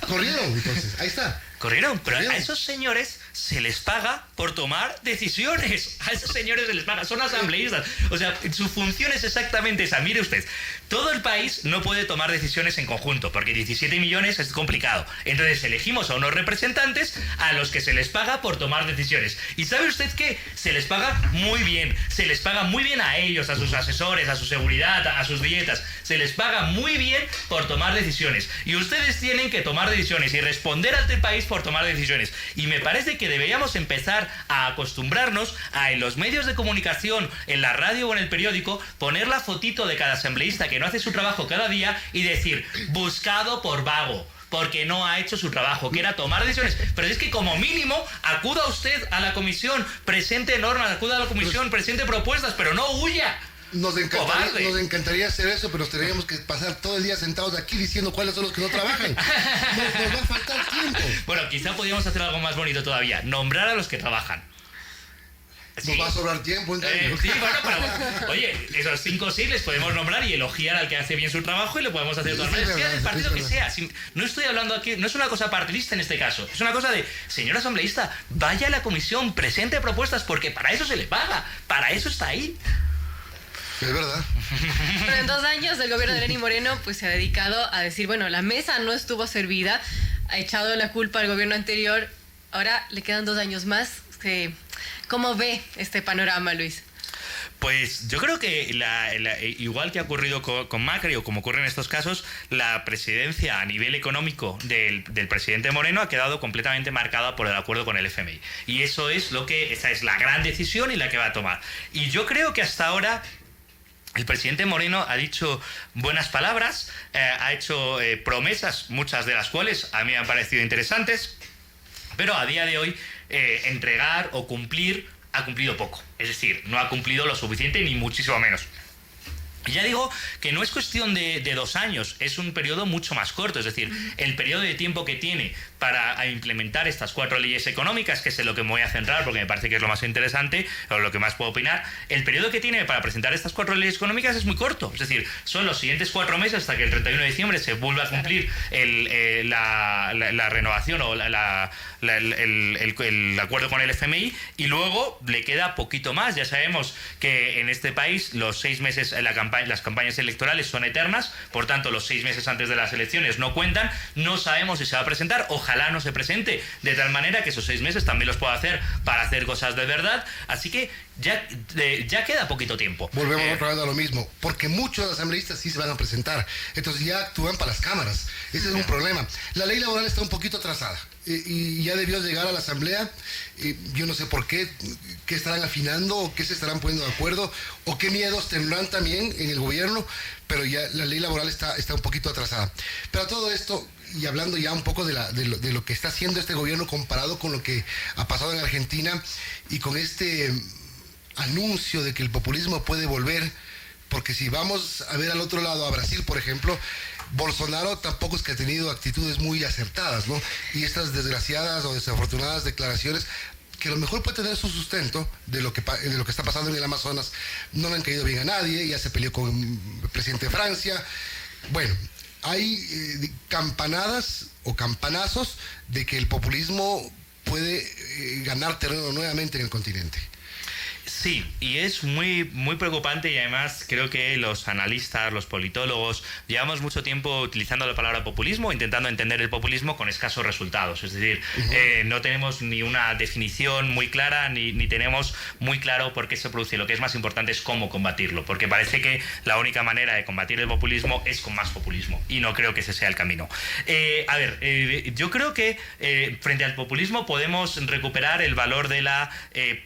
Corrieron, entonces, ahí está. Corrieron, pero a esos señores se les paga por tomar decisiones. A esos señores se les paga, son asambleístas. O sea, su función es exactamente esa. Mire usted, todo el país no puede tomar decisiones en conjunto, porque 17 millones es complicado. Entonces elegimos a unos representantes a los que se les paga por tomar decisiones. ¿Y sabe usted qué? Se les paga muy bien. Se les paga muy bien a ellos, a sus asesores, a su seguridad, a sus dietas. Se les paga muy bien por tomar decisiones. Y ustedes tienen que tomar decisiones y responder ante el país por tomar decisiones. Y me parece que deberíamos empezar a acostumbrarnos a, en los medios de comunicación, en la radio o en el periódico, poner la fotito de cada asambleísta que no hace su trabajo cada día y decir, buscado por vago, porque no ha hecho su trabajo, que era tomar decisiones. Pero es que como mínimo acuda usted a la comisión, presente normas, acuda a la comisión, presente propuestas, pero no huya. Nos encantaría hacer eso, pero tendríamos que pasar todo el día sentados aquí diciendo cuáles son los que no trabajan. Nos va a faltar tiempo. Bueno, quizá podríamos hacer algo más bonito todavía, nombrar a los que trabajan. Sí. Nos va a sobrar tiempo, sí, bueno, pero oye, esos 5 o 6 les podemos nombrar y elogiar al que hace bien su trabajo y lo podemos hacer de todas maneras, sea del partido que sea. No estoy hablando aquí, no es una cosa partidista en este caso, es una cosa de, señor asambleísta, vaya a la comisión, presente propuestas, porque para eso se le paga, para eso está ahí. Es verdad. Pero en 2 años el gobierno de Lenín Moreno pues se ha dedicado a decir, bueno, la mesa no estuvo servida, ha echado la culpa al gobierno anterior, ahora le quedan 2 años más. ¿Cómo ve este panorama, Luis? Pues yo creo que igual que ha ocurrido con Macri o como ocurre en estos casos, la presidencia a nivel económico del presidente Moreno ha quedado completamente marcada por el acuerdo con el FMI. Y esa es la gran decisión y la que va a tomar. Y yo creo que hasta ahora El presidente Moreno ha dicho buenas palabras, ha hecho promesas, muchas de las cuales a mí me han parecido interesantes, pero a día de hoy entregar o cumplir ha cumplido poco. Es decir, no ha cumplido lo suficiente ni muchísimo menos. Y ya digo que no es cuestión de 2 años, es un periodo mucho más corto. Es decir, el periodo de tiempo que tiene para implementar estas 4 leyes económicas, que es en lo que me voy a centrar porque me parece que es lo más interesante, o lo que más puedo opinar, el periodo que tiene para presentar estas 4 leyes económicas es muy corto. Es decir, son los siguientes 4 meses hasta que el 31 de diciembre se vuelva a cumplir la renovación o el acuerdo con el FMI, y luego le queda poquito más. Ya sabemos que en este país los 6 meses las campañas electorales son eternas, por tanto los 6 meses antes de las elecciones no cuentan. No sabemos si se va a presentar, ojalá no se presente, de tal manera que esos 6 meses también los pueda hacer para hacer cosas de verdad. Así que ya queda poquito tiempo. Volvemos otra vez a lo mismo, porque muchos asambleístas sí se van a presentar, entonces ya actúan para las cámaras. Ese es un problema. La ley laboral está un poquito atrasada y ya debió llegar a la asamblea. Yo no sé por qué estarán afinando, o qué se estarán poniendo de acuerdo, o qué miedos tendrán también en el gobierno, pero ya la ley laboral está un poquito atrasada. Pero todo esto, y hablando ya un poco de lo que está haciendo este gobierno comparado con lo que ha pasado en Argentina, y con este anuncio de que el populismo puede volver, porque si vamos a ver al otro lado, a Brasil, por ejemplo, Bolsonaro tampoco es que ha tenido actitudes muy acertadas, ¿no? Y estas desgraciadas o desafortunadas declaraciones, que a lo mejor puede tener su sustento de lo que está pasando en el Amazonas, no le han caído bien a nadie, ya se peleó con el presidente de Francia. Bueno, hay campanadas o campanazos de que el populismo puede ganar terreno nuevamente en el continente. Sí, y es muy, muy preocupante, y además creo que los analistas, los politólogos, llevamos mucho tiempo utilizando la palabra populismo, intentando entender el populismo con escasos resultados. Es decir, no tenemos ni una definición muy clara, ni tenemos muy claro por qué se produce. Lo que es más importante es cómo combatirlo, porque parece que la única manera de combatir el populismo es con más populismo, y no creo que ese sea el camino. Yo creo que frente al populismo podemos recuperar el valor de la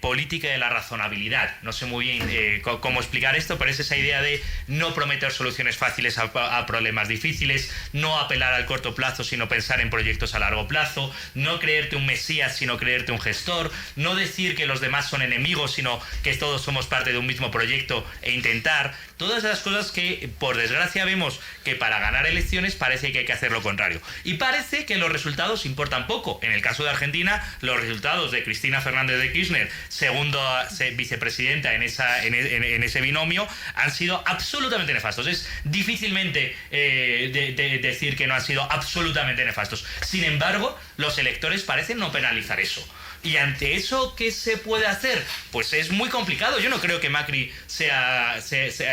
política y de la razonabilidad. No sé muy bien cómo explicar esto, pero es esa idea de no prometer soluciones fáciles a problemas difíciles, no apelar al corto plazo, sino pensar en proyectos a largo plazo, no creerte un mesías, sino creerte un gestor, no decir que los demás son enemigos, sino que todos somos parte de un mismo proyecto, e intentar todas esas cosas que, por desgracia, vemos que para ganar elecciones parece que hay que hacer lo contrario. Y parece que los resultados importan poco. En el caso de Argentina, los resultados de Cristina Fernández de Kirchner, segunda vicepresidenta en ese binomio, han sido absolutamente nefastos. Es difícilmente decir que no han sido absolutamente nefastos. Sin embargo, los electores parecen no penalizar eso. Y ante eso, ¿qué se puede hacer? Pues es muy complicado. Yo no creo que Macri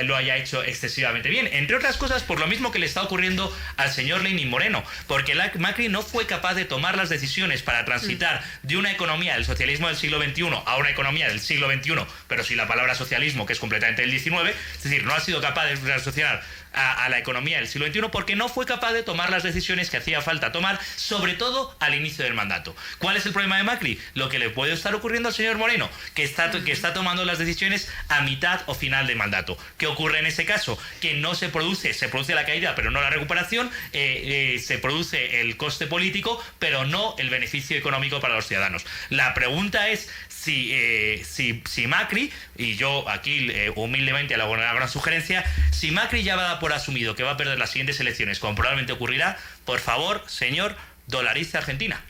lo haya hecho excesivamente bien. Entre otras cosas, por lo mismo que le está ocurriendo al señor Lenín Moreno. Porque Macri no fue capaz de tomar las decisiones para transitar de una economía del socialismo del siglo XXI a una economía del siglo XXI, pero sin la palabra socialismo, que es completamente del XIX. Es decir, no ha sido capaz de transicionar a la economía del siglo XXI porque no fue capaz de tomar las decisiones que hacía falta tomar, sobre todo al inicio del mandato. ¿Cuál es el problema de Macri? Lo que le puede estar ocurriendo al señor Moreno, que está tomando las decisiones a mitad o final de mandato. ¿Qué ocurre en ese caso? Que no se produce la caída, pero no la recuperación, se produce el coste político, pero no el beneficio económico para los ciudadanos. La pregunta es si Macri, y yo aquí humildemente le hago una gran sugerencia, si Macri ya va a dar por asumido que va a perder las siguientes elecciones, como probablemente ocurrirá, por favor, señor, dolarice Argentina.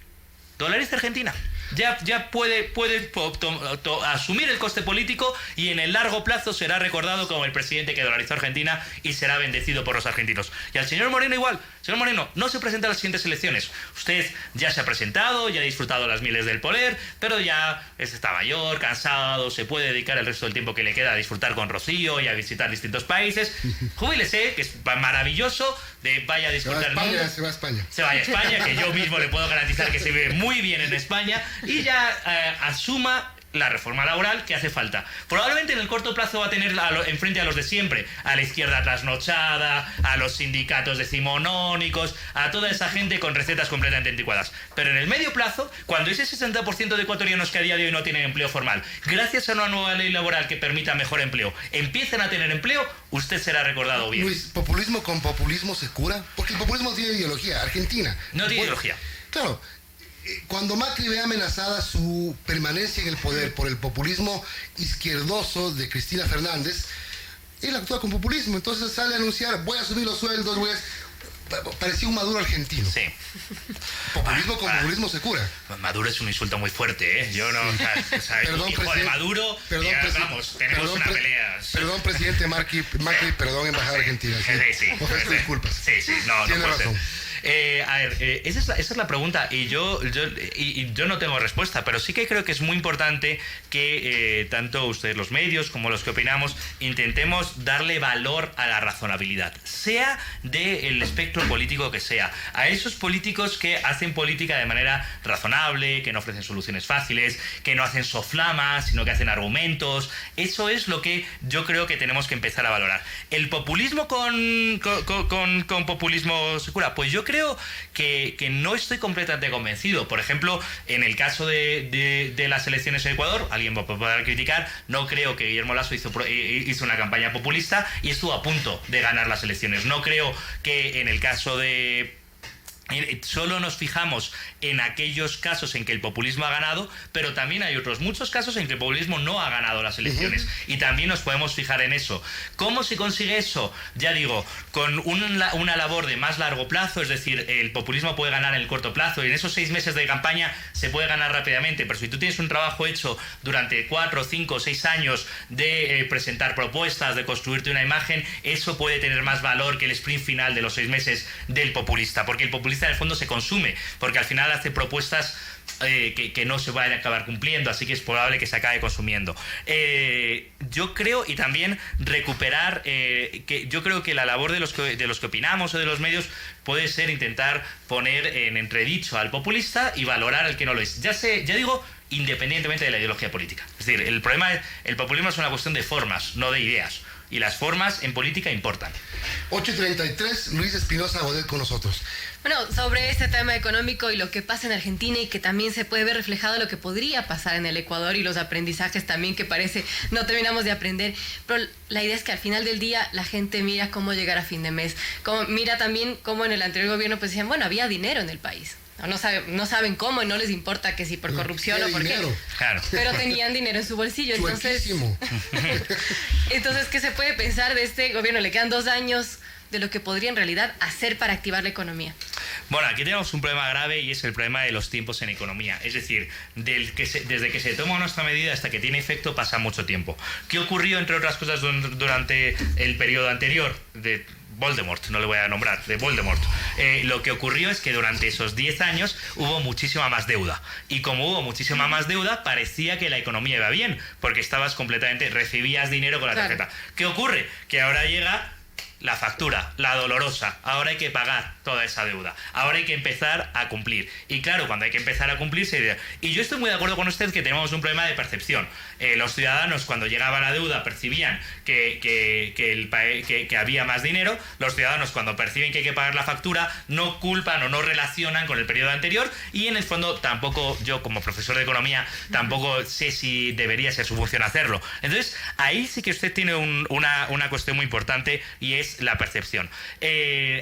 Dolarice Argentina. Ya puede asumir el coste político, y en el largo plazo será recordado como el presidente que dolarizó Argentina y será bendecido por los argentinos. Y al señor Moreno igual. Señor Moreno, no se presenta a las siguientes elecciones. Usted ya se ha presentado, ya ha disfrutado las miles del poder, pero ya está mayor, cansado, se puede dedicar el resto del tiempo que le queda a disfrutar con Rocío y a visitar distintos países. Júbilese, que es maravilloso, vaya a disfrutar el mundo. Se va a España. Se vaya a España, que yo mismo le puedo garantizar que se vive muy bien en España, y ya asuma la reforma laboral que hace falta. Probablemente en el corto plazo va a tener enfrente a los de siempre, a la izquierda trasnochada, a los sindicatos decimonónicos, a toda esa gente con recetas completamente anticuadas. Pero en el medio plazo, cuando ese 60% de ecuatorianos que a día de hoy no tienen empleo formal, gracias a una nueva ley laboral que permita mejor empleo, empiecen a tener empleo, usted será recordado bien. Luis, ¿populismo con populismo se cura? Porque el populismo tiene ideología. Argentina. No tiene ideología. Claro. Cuando Macri ve amenazada su permanencia en el poder por el populismo izquierdoso de Cristina Fernández, él actúa con populismo. Entonces sale a anunciar, voy a subir los sueldos, parecía un Maduro argentino. Sí. Populismo con populismo se cura. Maduro es un insulto muy fuerte, ¿eh? Yo no... O sea, Perdón, hijo de Maduro, vamos, tenemos una pelea. Perdón, presidente Macri, perdón, embajada argentina. Sí. Ofrezco disculpas. Sí, no Tiene puede ser. razón. Esa es la pregunta y yo no tengo respuesta, pero sí que creo que es muy importante que tanto ustedes, los medios, como los que opinamos, intentemos darle valor a la razonabilidad, sea del espectro político que sea, a esos políticos que hacen política de manera razonable, que no ofrecen soluciones fáciles, que no hacen soflamas, sino que hacen argumentos. Eso es lo que yo creo que tenemos que empezar a valorar. El populismo con populismo se cura, pues yo creo que no estoy completamente convencido. Por ejemplo, en el caso de las elecciones en Ecuador, alguien va a poder criticar, no creo que Guillermo Lasso hizo una campaña populista y estuvo a punto de ganar las elecciones. No creo que en el caso de... Solo nos fijamos en aquellos casos en que el populismo ha ganado, pero también hay otros muchos casos en que el populismo no ha ganado las elecciones, y también nos podemos fijar en eso. ¿Cómo se consigue eso? Ya digo, con una labor de más largo plazo, es decir, el populismo puede ganar en el corto plazo y en esos 6 meses de campaña se puede ganar rápidamente, pero si tú tienes un trabajo hecho durante 4, 5, 6 años de presentar propuestas, de construirte una imagen, eso puede tener más valor que el sprint final de los 6 meses del populista, porque el populista en el fondo se consume, porque al final hace propuestas que no se van a acabar cumpliendo, así que es probable que se acabe consumiendo. Yo creo, y también recuperar, que yo creo que la labor de los que opinamos o de los medios puede ser intentar poner en entredicho al populista y valorar al que no lo es. Ya digo, independientemente de la ideología política. Es decir, el populismo es una cuestión de formas, no de ideas. Y las formas en política importan. 8:33, Luis Espinosa Godet con nosotros. Bueno, sobre este tema económico y lo que pasa en Argentina y que también se puede ver reflejado lo que podría pasar en el Ecuador y los aprendizajes también que parece no terminamos de aprender. Pero la idea es que al final del día la gente mira cómo llegar a fin de mes. Mira también cómo en el anterior gobierno pues decían, bueno, había dinero en el país. No saben cómo y no les importa que si por corrupción o por dinero. qué. Claro. Pero tenían dinero en su bolsillo. Entonces, ¿qué se puede pensar de este gobierno? Le quedan 2 años de lo que podría en realidad hacer para activar la economía. Bueno, aquí tenemos un problema grave y es el problema de los tiempos en economía. Es decir, desde que se toma nuestra medida hasta que tiene efecto pasa mucho tiempo. ¿Qué ocurrió, entre otras cosas, durante el periodo anterior de Voldemort? No le voy a nombrar, de Voldemort. Lo que ocurrió es que durante esos 10 años hubo muchísima más deuda. Y como hubo muchísima más deuda, parecía que la economía iba bien, porque recibías dinero con la tarjeta. ¿Qué ocurre? Que ahora llega la factura, la dolorosa. Ahora hay que pagar toda esa deuda. Ahora hay que empezar a cumplir. Y claro, cuando hay que empezar a cumplir, y yo estoy muy de acuerdo con usted que tenemos un problema de percepción. Los ciudadanos, cuando llegaba la deuda, percibían que había más dinero. Los ciudadanos, cuando perciben que hay que pagar la factura, no culpan o no relacionan con el periodo anterior. Y en el fondo, tampoco yo, como profesor de economía, tampoco sé si debería ser su función hacerlo. Entonces, ahí sí que usted tiene una cuestión muy importante, y es la percepción.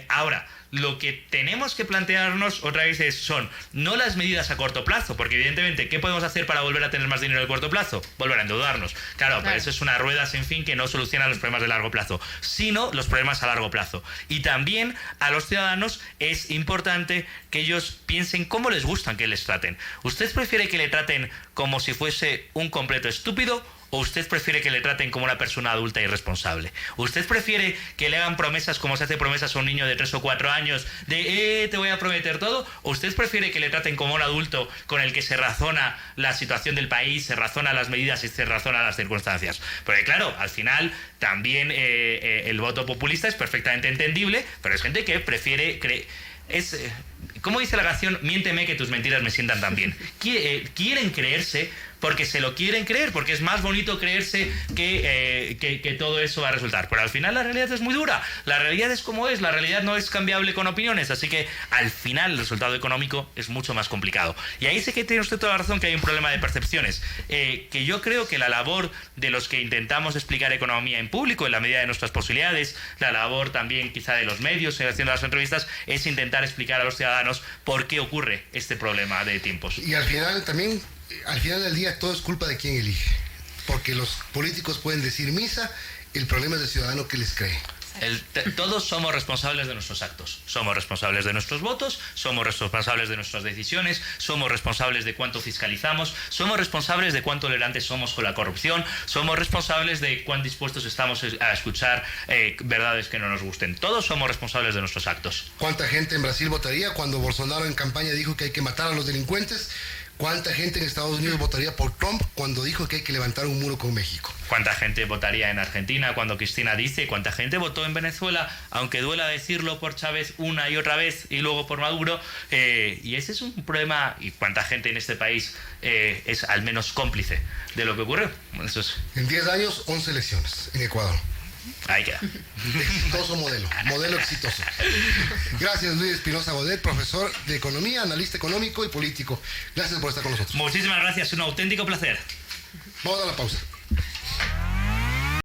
Ahora, lo que tenemos que plantearnos otra vez son no las medidas a corto plazo, porque evidentemente, ¿qué podemos hacer para volver a tener más dinero a corto plazo? Volver a endeudarnos. Claro, pero eso es una rueda sin fin que no soluciona los problemas de largo plazo, sino los problemas a largo plazo. Y también a los ciudadanos es importante que ellos piensen cómo les gustan que les traten. ¿Usted prefiere que le traten como si fuese un completo estúpido? ¿O usted prefiere que le traten como una persona adulta y responsable? ¿Usted prefiere que le hagan promesas como se hace promesas a un niño de 3 o 4 años de te voy a prometer todo? ¿O usted prefiere que le traten como un adulto con el que se razona la situación del país, se razona las medidas y se razona las circunstancias? Porque claro, al final también el voto populista es perfectamente entendible, pero es gente que prefiere... ¿Cómo dice la canción? Miénteme que tus mentiras me sientan tan bien. Quieren creerse porque se lo quieren creer, porque es más bonito creerse que todo eso va a resultar. Pero al final la realidad es muy dura, la realidad es como es, la realidad no es cambiable con opiniones, así que al final el resultado económico es mucho más complicado. Y ahí sí que tiene usted toda la razón, que hay un problema de percepciones, que yo creo que la labor de los que intentamos explicar economía en público, en la medida de nuestras posibilidades, la labor también quizá de los medios haciendo las entrevistas, es intentar explicar a los ciudadanos por qué ocurre este problema de tiempos. Y al final también, al final del día, todo es culpa de quien elige, porque los políticos pueden decir misa, el problema es del ciudadano que les cree. Todos somos responsables de nuestros actos, somos responsables de nuestros votos, somos responsables de nuestras decisiones, somos responsables de cuánto fiscalizamos, somos responsables de cuán tolerantes somos con la corrupción, somos responsables de cuán dispuestos estamos a escuchar verdades que no nos gusten. Todos somos responsables de nuestros actos. ¿Cuánta gente en Brasil votaría cuando Bolsonaro en campaña dijo que hay que matar a los delincuentes? ¿Cuánta gente en Estados Unidos votaría por Trump cuando dijo que hay que levantar un muro con México? ¿Cuánta gente votaría en Argentina cuando Cristina dice? ¿Cuánta gente votó en Venezuela, aunque duela decirlo, por Chávez una y otra vez y luego por Maduro? Y ese es un problema. ¿Y cuánta gente en este país es al menos cómplice de lo que ocurrió? Eso es... En 10 años, 11 elecciones en Ecuador. Ahí queda. Exitoso modelo exitoso. Gracias, Luis Espinosa Godet, profesor de economía, analista económico y político. Gracias por estar con nosotros. Muchísimas gracias, un auténtico placer. Vamos a la pausa.